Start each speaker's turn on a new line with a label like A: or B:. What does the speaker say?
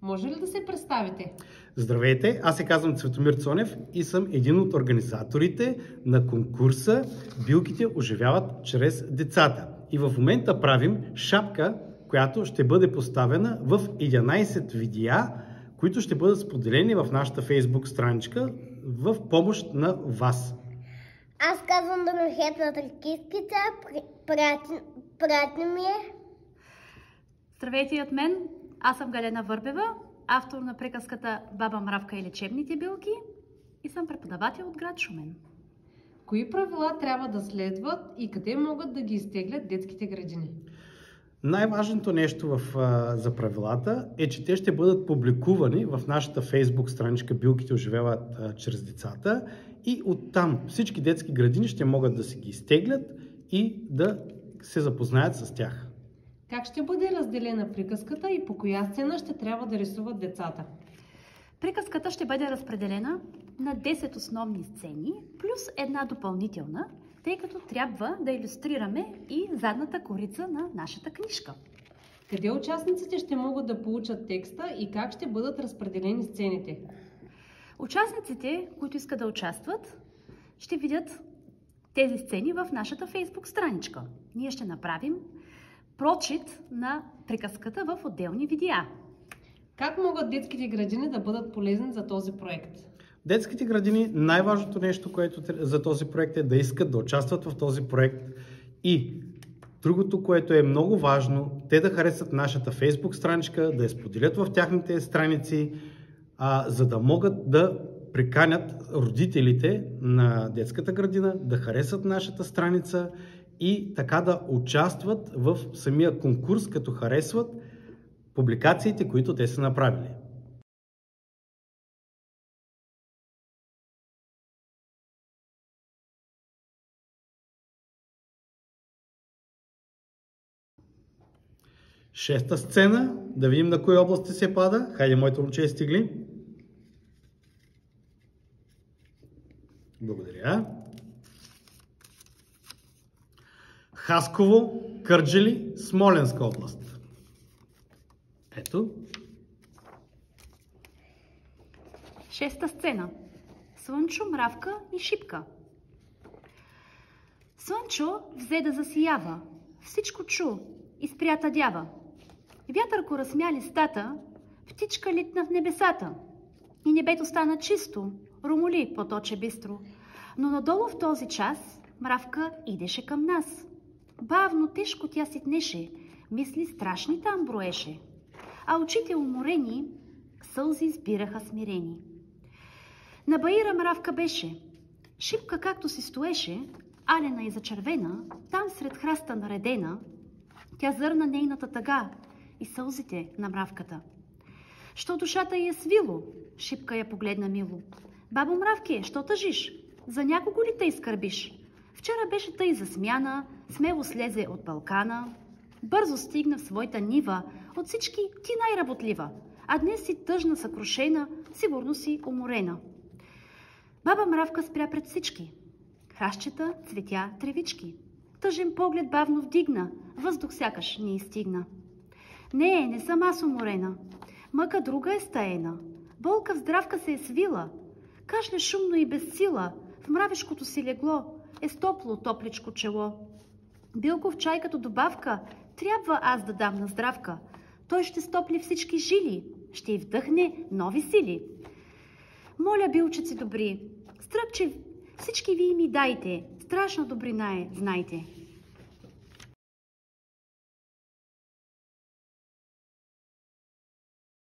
A: Може ли да се представите?
B: Здравейте, аз се казвам Цветомир Цонев и съм един от организаторите на конкурса "Билките оживяват чрез децата". И в момента правим шапка, която ще бъде поставена в 11 видеа, които ще бъдат споделени в нашата Facebook страничка в помощ на вас.
C: Аз казвам Дорохета Тракисткица, пратни ми е.
D: Здравейте и от мен, аз съм Галена Върбева, автор на приказката "Баба Мравка и лечебните билки" и съм преподавател от град Шумен.
A: Кои правила трябва да следват и къде могат да ги изтеглят детските градини?
B: Най-важното нещо за правилата е, че те ще бъдат публикувани в нашата Facebook страничка "Билките оживяват чрез децата" и оттам всички детски градини ще могат да си ги изтеглят и да се запознаят с тях.
A: Как ще бъде разделена приказката и по коя сцена ще трябва да рисуват децата?
D: Приказката ще бъде разпределена на 10 основни сцени, плюс една допълнителна, тъй като трябва да илюстрираме и задната корица на нашата книжка.
A: Къде участниците ще могат да получат текста и как ще бъдат разпределени сцените?
D: Участниците, които искат да участват, ще видят тези сцени в нашата Facebook страничка. Ние ще направим прочит на приказката в отделни видеа.
A: Как могат детските градини да бъдат полезни за този проект?
B: Детските градини, най-важното нещо, което за този проект е да искат да участват в този проект и другото, което е много важно, те да харесат нашата Facebook страничка, да я споделят в тяхните страници, за да могат да приканят родителите на детската градина да харесат нашата страница и така да участват в самия конкурс, като харесват публикациите, които те са направили. Шеста сцена. Да видим на кои области се пада. Хайде, моите момче, стигли. Благодаря. Хасково, Кърджали, Смолянска област. Ето.
D: Шеста сцена. Слънчо, Мравка и Шипка. Слънчо взе да засиява, всичко чу и спря тъдява. Вятърко разсмя листата, птичка литна в небесата. И небето стана чисто, ромоли поточе бистро. Но надолу в този час Мравка идеше към нас. Бавно, тежко тя ситнеше, мисли страшни там броеше. А очите уморени, сълзи избираха смирени. На баира Мравка беше. Шипка както си стоеше, алена и зачервена, там сред храста наредена, тя зърна нейната тъга и сълзите на Мравката. Що душата й е свило, Шипка я погледна мило. Бабо Мравке, що тъжиш? За някого ли тъй скърбиш? Вчера беше тъй засмяна, смело слезе от Балкана, бързо стигна в своята нива, от всички ти най-работлива, а днес си тъжна, съкрушена, сигурно си уморена. Баба Мравка спря пред всички. Храстчета, цветя, тревички. Тъжен поглед бавно вдигна, въздух сякаш не изстигна. Не съм аз уморена. Мъка друга е стаена. Болка в здравка се е свила. Кашля шумно и без сила. В мравешкото си легло е с топличко чело. Билков чай като добавка трябва аз да дам на здравка. Той ще стопли всички жили, ще й вдъхне нови сили. Моля, билчици добри, стръпче всички вие ми дайте, страшна добрина е, знайте.